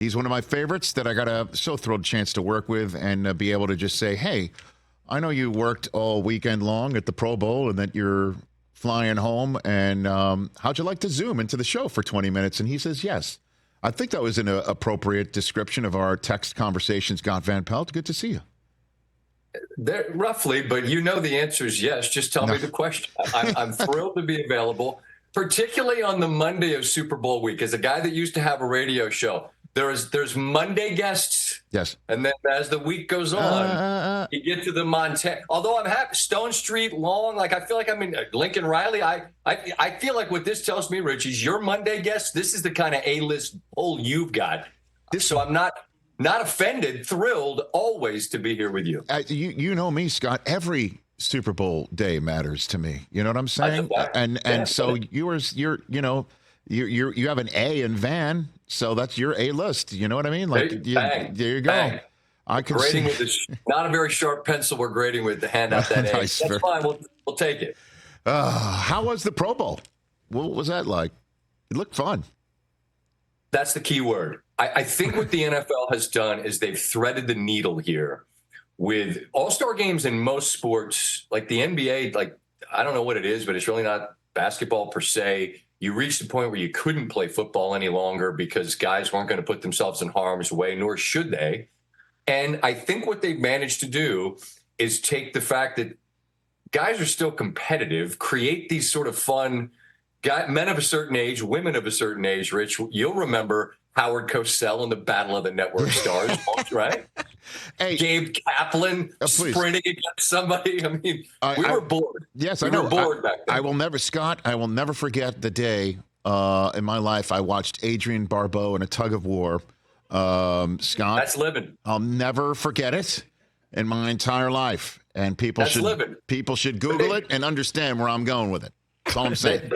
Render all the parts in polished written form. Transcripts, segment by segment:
He's one of my favorites that I got a so thrilled chance to work with and be able to just say, hey, I know you worked all weekend long at the Pro Bowl and that you're flying home. And how'd you like to Zoom into the show for 20 minutes? And he says, yes. I think that was an appropriate description of our text conversation, Scott Van Pelt. Good to see you. Roughly, but you know the answer is yes. Just tell me the question. I'm thrilled to be available, particularly on the Monday of Super Bowl week. As a guy that used to have a radio show, there's Monday guests. Yes. And then as the week goes on, you get to the Montana. Although I'm happy, Stone Street, Long, like I feel like I'm in Lincoln Riley. I feel like what this tells me, Rich, is your Monday guest. This is the kind of A-list poll you've got. So I'm not offended, thrilled always to be here with you. You know me, Scott. Every Super Bowl day matters to me. You know what I'm saying? So you have an A in Van, so that's your A list. You know what I mean? Like there you go. Bang. I can grading see. with not a very sharp pencil. We're grading with to hand out that A. Nice. That's fine. We'll take it. How was the Pro Bowl? What was that like? It looked fun. That's the key word. I think what the NFL has done is they've threaded the needle here with all-star games in most sports, like the NBA. Like, I don't know what it is, but it's really not basketball per se. You reached the point where you couldn't play football any longer because guys weren't going to put themselves in harm's way, nor should they. And I think what they've managed to do is take the fact that guys are still competitive, create these sort of fun men of a certain age, women of a certain age. Rich, you'll remember Howard Cosell in the Battle of the Network Stars, right? Hey, Gabe Kaplan sprinting against somebody. I mean, we were bored. Yes, we were bored back then. I will never forget the day in my life I watched Adrian Barbeau in a tug of war. Scott, that's living. I'll never forget it in my entire life. And people should Google it and understand where I'm going with it. That's all I'm saying.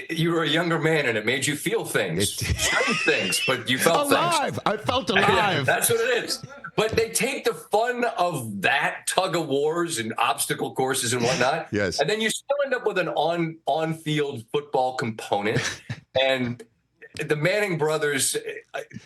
You were a younger man, and it made you feel things, certain things, but you felt alive. Things. I felt alive. That's what it is. But they take the fun of that tug of wars and obstacle courses and whatnot, yes, and then you still end up with an on-field football component, and the Manning brothers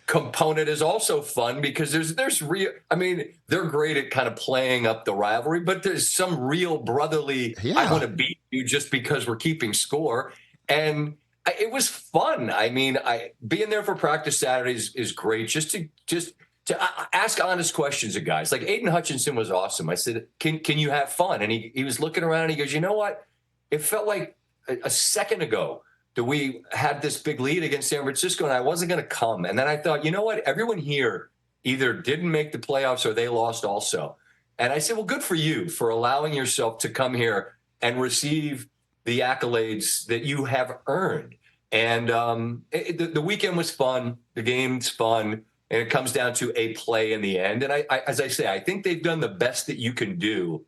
component is also fun because there's real. I mean, they're great at kind of playing up the rivalry, but there's some real brotherly. Yeah. I want to beat you just because we're keeping score, and it was fun. I mean, being there for practice Saturdays is great. Just to ask honest questions of guys. Like Aiden Hutchinson was awesome. I said, "Can you have fun?" And he was looking around. And he goes, "You know what? It felt like a second ago that we had this big lead against San Francisco, and I wasn't going to come." And then I thought, you know what? Everyone here either didn't make the playoffs or they lost also. And I said, well, good for you for allowing yourself to come here and receive the accolades that you have earned. And the weekend was fun. The game's fun. And it comes down to a play in the end. And as I say, I think they've done the best that you can do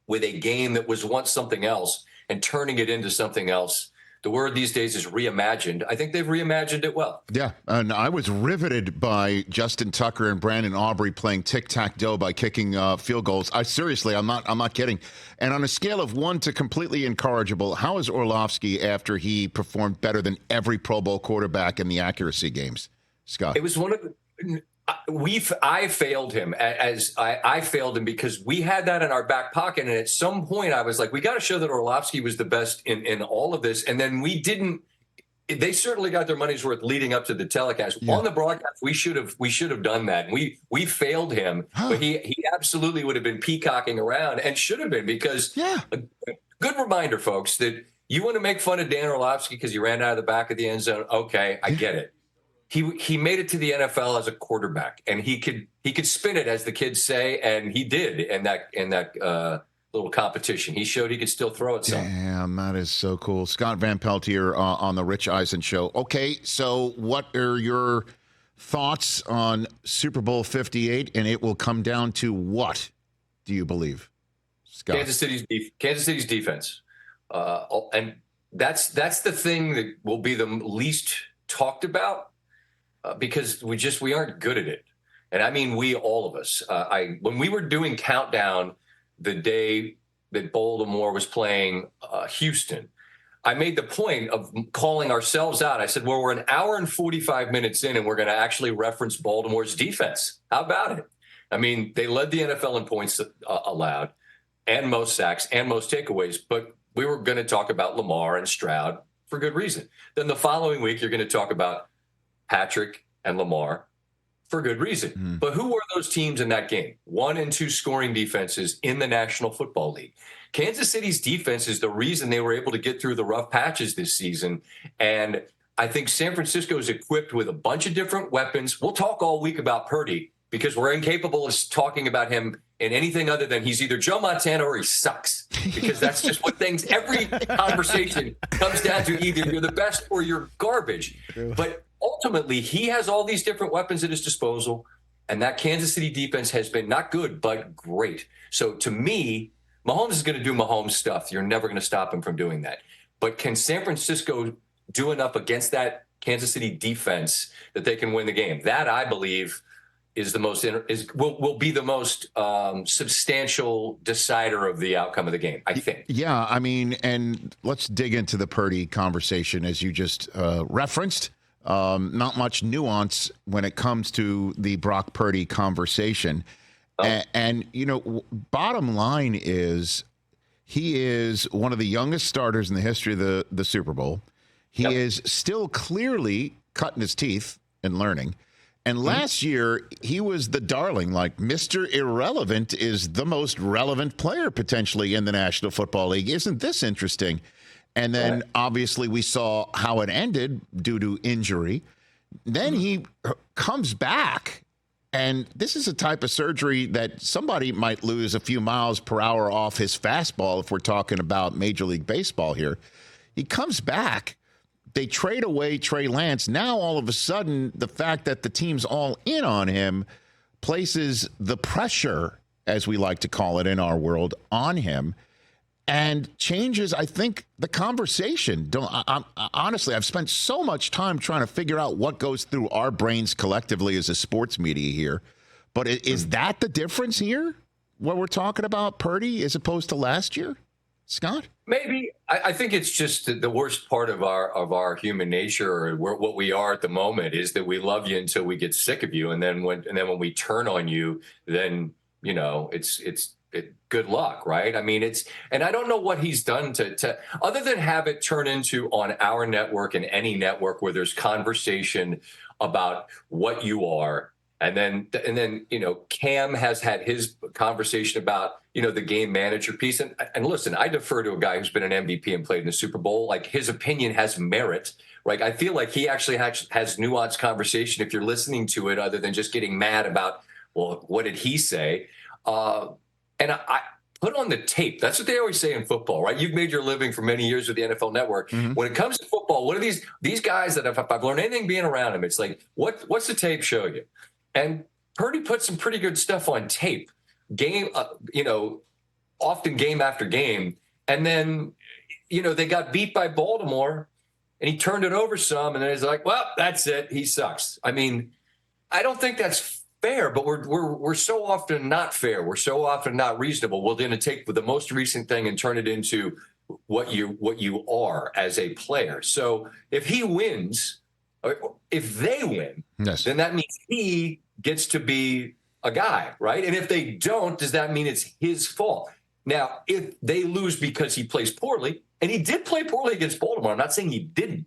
with a game that was once something else and turning it into something else. The word these days is reimagined. I think they've reimagined it well. Yeah, and I was riveted by Justin Tucker and Brandon Aubrey playing tic-tac-toe by kicking field goals. I'm not kidding. And on a scale of 1 to completely incorrigible, how is Orlovsky after he performed better than every Pro Bowl quarterback in the accuracy games? Scott? It was one of the I failed him I failed him because we had that in our back pocket. And at some point I was like, we got to show that Orlovsky was the best in all of this. And then we didn't. They certainly got their money's worth leading up to the telecast. Yeah. On the broadcast, we should have done that. We failed him, but he absolutely would have been peacocking around and should have been because a good reminder, folks, that you want to make fun of Dan Orlovsky because he ran out of the back of the end zone. Okay, I get it. He made it to the NFL as a quarterback, and he could spin it, as the kids say, and he did in that little competition. He showed he could still throw it some. Damn, that is so cool. Scott Van Pelt here on the Rich Eisen Show. Okay, so what are your thoughts on Super Bowl 58? And it will come down to what, do you believe, Scott? Kansas City's defense, and that's the thing that will be the least talked about. Because we aren't good at it. And I mean, all of us, when we were doing countdown the day that Baltimore was playing Houston, I made the point of calling ourselves out. I said, well, we're an hour and 45 minutes in, and we're going to actually reference Baltimore's defense. How about it? I mean, they led the NFL in points allowed and most sacks and most takeaways, but we were going to talk about Lamar and Stroud for good reason. Then the following week, you're going to talk about Patrick and Lamar for good reason. But who were those teams in that game? 1 and 2 scoring defenses in the National Football League. Kansas City's defense is the reason they were able to get through the rough patches this season. And I think San Francisco is equipped with a bunch of different weapons. We'll talk all week about Purdy because we're incapable of talking about him in anything other than he's either Joe Montana or he sucks, because that's just what things, every conversation comes down to. Either you're the best or you're garbage. But ultimately, he has all these different weapons at his disposal. And that Kansas City defense has been not good, but great. So to me, Mahomes is going to do Mahomes stuff. You're never going to stop him from doing that. But can San Francisco do enough against that Kansas City defense that they can win the game? That, I believe, is the most will be the most substantial decider of the outcome of the game, I think. Yeah, I mean, and let's dig into the Purdy conversation as you just referenced. Not much nuance when it comes to the Brock Purdy conversation. And, you know, bottom line is he is one of the youngest starters in the history of the Super Bowl. He is still clearly cutting his teeth and learning. And last year, he was the darling, like Mr. Irrelevant is the most relevant player potentially in the National Football League. Isn't this interesting? And then obviously we saw how it ended due to injury. Then he comes back, and this is a type of surgery that somebody might lose a few miles per hour off his fastball if we're talking about Major League Baseball here. He comes back. They trade away Trey Lance. Now, all of a sudden, the fact that the team's all in on him places the pressure, as we like to call it in our world, on him and changes, I think, the conversation. Honestly, I've spent so much time trying to figure out what goes through our brains collectively as a sports media here. But is that the difference here, what we're talking about, Purdy, as opposed to last year? Scott? Maybe. I think it's just the worst part of our human nature, or what we are at the moment, is that we love you until we get sick of you, and then when we turn on you, then you know it's good luck, right? I mean, and I don't know what he's done to other than have it turn into, on our network and any network where there's conversation about what you are. And then, you know, Cam has had his conversation about, you know, the game manager piece. And listen, I defer to a guy who's been an MVP and played in the Super Bowl. Like, his opinion has merit. Like, I feel like he actually has nuanced conversation if you're listening to it, other than just getting mad about, well, what did he say? And I put on the tape. That's what they always say in football, right? You've made your living for many years with the NFL Network. Mm-hmm. When it comes to football, what are these guys that if I've learned anything being around them, it's like, what's the tape show you? And Purdy put some pretty good stuff on tape, often game after game. And then, you know, they got beat by Baltimore and he turned it over some. And then he's like, well, that's it. He sucks. I mean, I don't think that's fair, but we're so often not fair. We're so often not reasonable. We're going to take the most recent thing and turn it into what you are as a player. So if he wins, if they win, yes, then that means he gets to be a guy, right? And if they don't, does that mean it's his fault? Now, if they lose because he plays poorly, and he did play poorly against Baltimore, I'm not saying he didn't,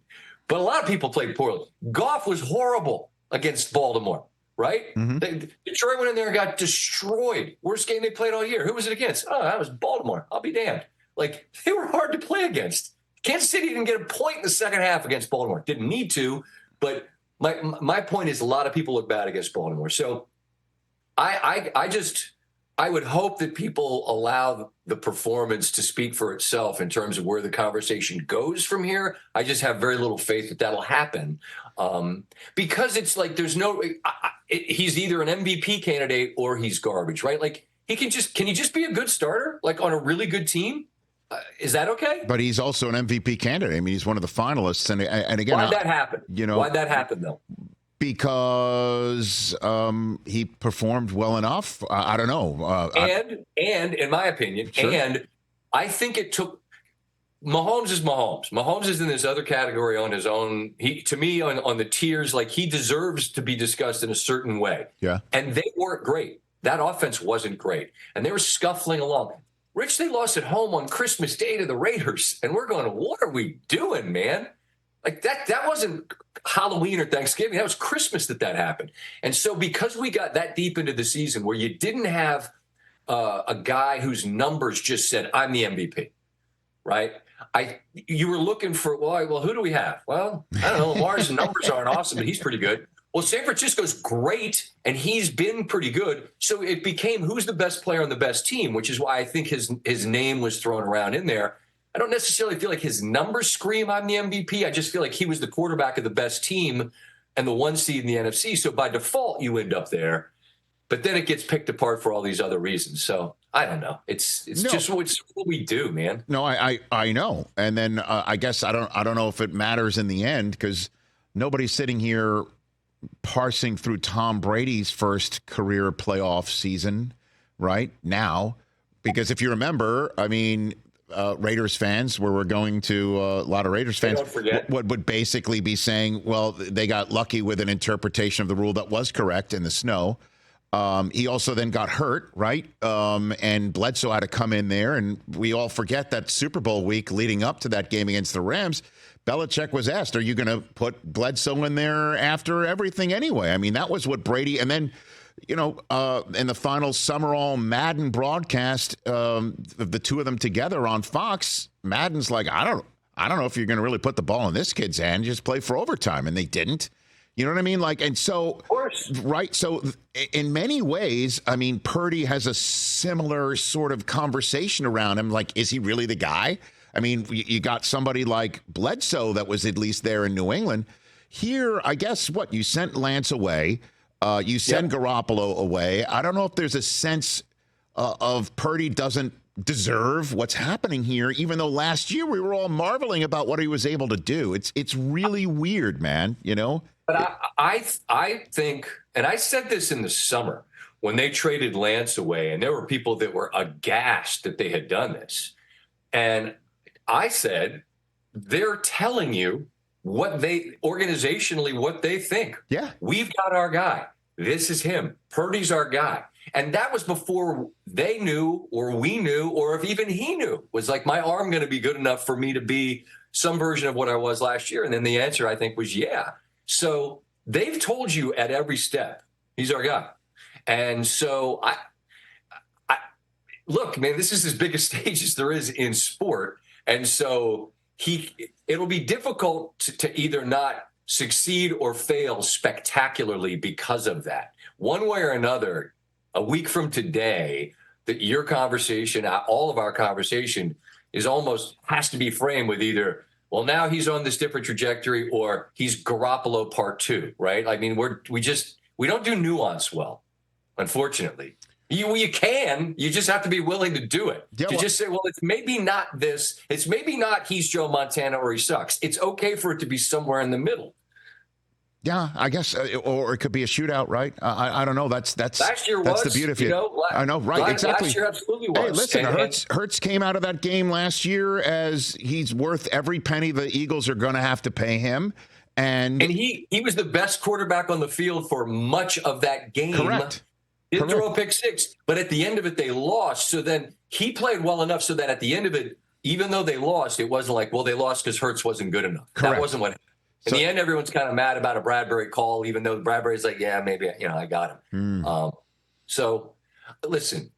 but a lot of people played poorly. Goff was horrible against Baltimore, right? Mm-hmm. Detroit went in there and got destroyed. Worst game they played all year. Who was it against? Oh, that was Baltimore. I'll be damned. Like, they were hard to play against. Kansas City didn't get a point in the second half against Baltimore. Didn't need to. But my point is, a lot of people look bad against Baltimore. So I would hope that people allow the performance to speak for itself in terms of where the conversation goes from here. I just have very little faith that that'll happen, because it's like there's no he's either an MVP candidate or he's garbage, right? Like, can he just be a good starter, like on a really good team? Is that okay? But he's also an MVP candidate. I mean, he's one of the finalists. And again, why'd that happen? Why'd that happen, though? Because he performed well enough. I don't know. And in my opinion, sure. And I think it took Mahomes is Mahomes. Mahomes is in this other category on his own. He, to me, on the tiers, like he deserves to be discussed in a certain way. Yeah. And they weren't great. That offense wasn't great. And they were scuffling along. Rich, they lost at home on Christmas Day to the Raiders. And we're going, what are we doing, man? Like that wasn't Halloween or Thanksgiving. That was Christmas that happened. And so because we got that deep into the season where you didn't have a guy whose numbers just said, I'm the MVP, right? You were looking for, well, who do we have? Well, I don't know. Lamar's numbers aren't awesome, but he's pretty good. Well, San Francisco's great, and he's been pretty good. So it became who's the best player on the best team, which is why I think his name was thrown around in there. I don't necessarily feel like his numbers scream I'm the MVP. I just feel like he was the quarterback of the best team and the 1 seed in the NFC. So by default, you end up there. But then it gets picked apart for all these other reasons. So I don't know. It's just what we do, man. No, I know. And then I guess I don't know if it matters in the end because nobody's sitting here parsing through Tom Brady's first career playoff season right now. Because if you remember, I mean, Raiders fans, where we're going to a lot of Raiders fans would basically be saying, well, they got lucky with an interpretation of the rule that was correct in the snow. He also then got hurt, right? And Bledsoe had to come in there. And we all forget that Super Bowl week leading up to that game against the Rams, Belichick was asked, are you going to put Bledsoe in there after everything anyway? I mean, that was what Brady, and then, in the final Summerall Madden broadcast, the two of them together on Fox, Madden's like, I don't know if you're going to really put the ball in this kid's hand, just play for overtime. And they didn't. You know what I mean? Like, and so, of course. Right. So in many ways, I mean, Purdy has a similar sort of conversation around him. Like, is he really the guy? I mean, you got somebody like Bledsoe that was at least there in New England. Here, I guess what you sent Lance away. You send Garoppolo away. I don't know if there's a sense of Purdy doesn't deserve what's happening here, even though last year we were all marveling about what he was able to do. It's really weird, man, But I think, and I said this in the summer when they traded Lance away, and there were people that were aghast that they had done this. And I said, they're telling you what organizationally, what they think. Yeah. We've got our guy. This is him. Purdy's our guy. And that was before they knew, or we knew, or if even he knew, was like, my arm going to be good enough for me to be some version of what I was last year? And then the answer, I think, was yeah. So they've told you at every step, he's our guy. And so I look, man, this is as big a stage as there is in sport. And so it'll be difficult to either not succeed or fail spectacularly because of that. One way or another, a week from today, that your conversation, all of our conversation, has to be framed with either, well, now he's on this different trajectory, or he's Garoppolo part 2, right? I mean, we don't do nuance well, unfortunately. You can. You just have to be willing to do it. Yeah, just say, well, it's maybe not this. It's maybe not he's Joe Montana or he sucks. It's okay for it to be somewhere in the middle. Yeah, I guess, or it could be a shootout, right? I don't know. That's last year that's the beauty of it. I know, right? Exactly. Last year absolutely was. Hey, listen, Hurts came out of that game last year as he's worth every penny the Eagles are going to have to pay him, and he was the best quarterback on the field for much of that game. Correct. Didn't throw a pick 6, but at the end of it, they lost. So then he played well enough so that at the end of it, even though they lost, it wasn't like, well, they lost because Hurts wasn't good enough. Correct. That wasn't what happened. In the end, everyone's kind of mad about a Bradbury call, even though Bradbury's like, yeah, maybe, I got him. So listen,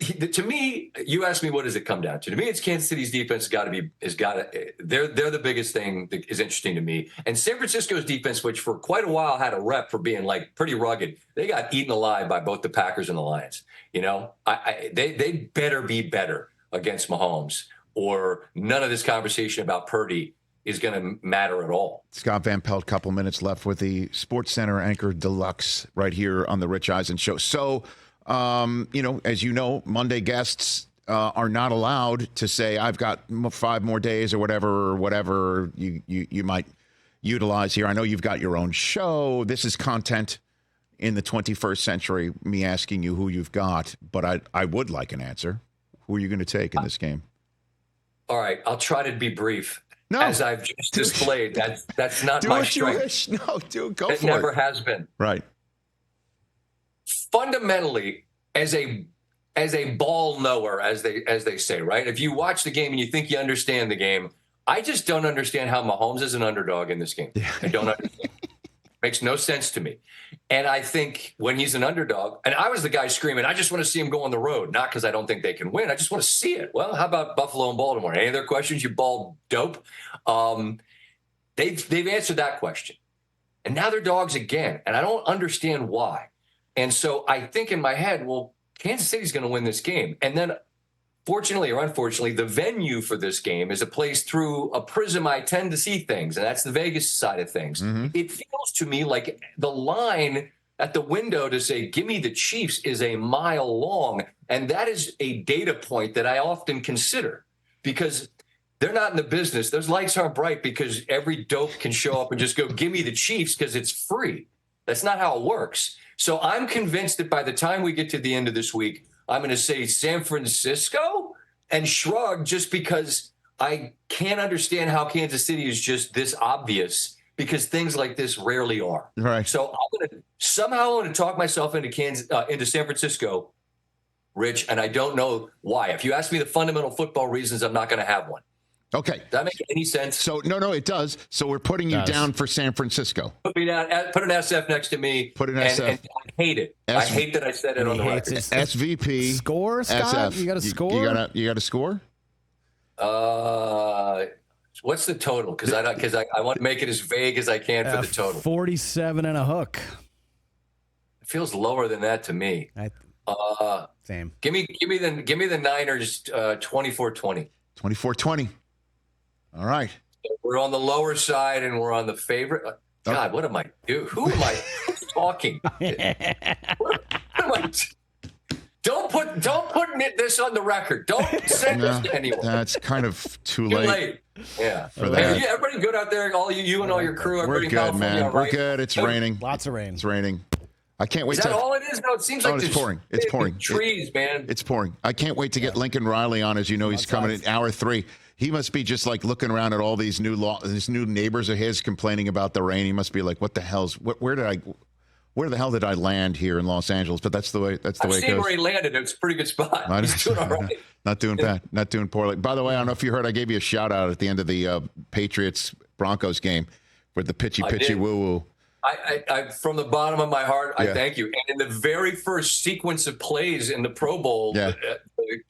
to me, you asked me, what does it come down to? To me, it's Kansas City's defense they're the biggest thing that is interesting to me. And San Francisco's defense, which for quite a while had a rep for being like pretty rugged, they got eaten alive by both the Packers and the Lions. They better be better against Mahomes, or none of this conversation about Purdy is going to matter at all. Scott Van Pelt, couple minutes left with the Sports Center Anchor Deluxe right here on the Rich Eisen Show. So, as you know, Monday guests are not allowed to say, I've got 5 more days or whatever you might utilize here. I know you've got your own show. This is content in the 21st century, me asking you who you've got, but I would like an answer. Who are you going to take in this game? All right, I'll try to be brief. No. As I've just displayed, that's not Do my what strength. you wish. No, go it for never it. has been. Right. Fundamentally, as a ball knower, as they say, right? If you watch the game and you think you understand the game, I just don't understand how Mahomes is an underdog in this game. I don't understand. Makes no sense to me. And I think when he's an underdog, and I was the guy screaming, I just want to see him go on the road, not because I don't think they can win. I just want to see it. Well, how about Buffalo and Baltimore? Any other questions, you bald dope? They've answered that question. And now they're dogs again. And I don't understand why. And so I think in my head, well, Kansas City's going to win this game. And then fortunately or unfortunately, the venue for this game is a place through a prism I tend to see things, and that's the Vegas side of things. Mm-hmm. It feels to me like the line at the window to say, give me the Chiefs is a mile long. And that is a data point that I often consider because they're not in the business. Those lights aren't bright because every dope can show up and just go, give me the Chiefs because it's free. That's not how it works. So I'm convinced that by the time we get to the end of this week, I'm going to say San Francisco and shrug just because I can't understand how Kansas City is just this obvious because things like this rarely are. Right. So I'm going to talk myself into San Francisco, Rich, and I don't know why. If you ask me the fundamental football reasons, I'm not going to have one. Okay. Does that make any sense? So no, it does. So we're putting you down for San Francisco. Put me down. Put an SF next to me. Put an SF. And I hate it. I hate that I said it on the record. SVP. Score, Scott? SF. You got a score? You got a score? What's the total? Because I want to make it as vague as I can for the total. 47 and a hook. It feels lower than that to me. Same. Give me the Niners 24-20. 24-20. All right. We're on the lower side and we're on the favorite. God, what am I doing? Who am I talking? What am I? Don't put this on the record. Don't send this to anyone. That's kind of too Too late. late. Yeah. For that. Hey, everybody good out there? All you and all your crew. We're good, man. Right? We're good. It's raining. Lots of rain. It's raining. I can't wait. Is that all it is? No, it seems like it's pouring. It's pouring. Trees, man. It's pouring. I can't wait to get Lincoln Riley on. As you know, he's coming in hour 3. He must be just like looking around at all these new neighbors of his complaining about the rain. He must be like, "What the hell's? Where the hell did I land here in Los Angeles?" But that's the way. That's the way it goes. I've seen where he landed. It's a pretty good spot. He's doing all right. Not doing bad. Not doing poorly. By the way, I don't know if you heard, I gave you a shout out at the end of the Patriots Broncos game with the pitchy woo woo. I from the bottom of my heart, I thank you. And in the very first sequence of plays in the Pro Bowl, the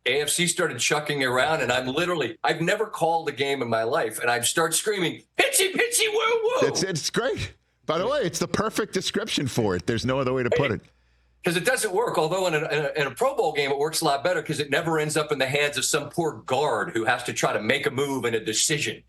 AFC started chucking around, and I've never called a game in my life, and I start screaming, pitchy, pitchy, woo, woo. It's great. By the way, it's the perfect description for it. There's no other way to put it. Because it doesn't work. Although in a Pro Bowl game, it works a lot better because it never ends up in the hands of some poor guard who has to try to make a move and a decision.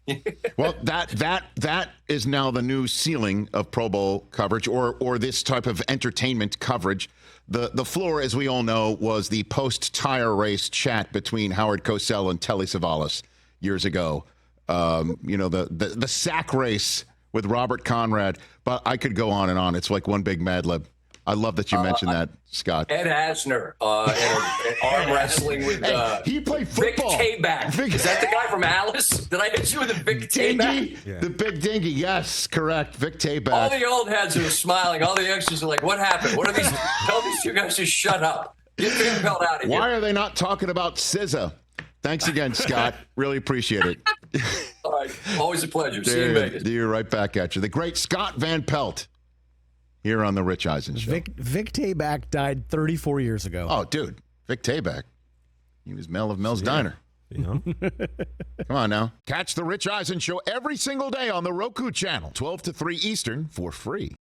Well, that is now the new ceiling of Pro Bowl coverage or this type of entertainment coverage. The floor, as we all know, was the post-tire race chat between Howard Cosell and Telly Savalas years ago. The sack race with Robert Conrad. But I could go on and on. It's like one big Mad Lib. I love that you mentioned that, Scott. Ed Asner and arm wrestling with he played football. Vic Tayback. Is that the guy from Alice? Did I hit you with a Vic Tayback? Yeah. The big dingy. Yes, correct. Vic Tayback. All the old heads are smiling. All the youngsters are like, "What happened? What are these? Tell these two guys to shut up. Get Van Pelt out of here." Why are they not talking about SZA? Thanks again, Scott. Really appreciate it. All right, always a pleasure. See you in Vegas. You're right back at you. The great Scott Van Pelt. Here on the Rich Eisen Show. Vic Tayback died 34 years ago. Oh, dude. Vic Tayback. He was Mel of Mel's Diner. Yeah. Come on now. Catch the Rich Eisen Show every single day on the Roku channel, 12 to 3 Eastern, for free.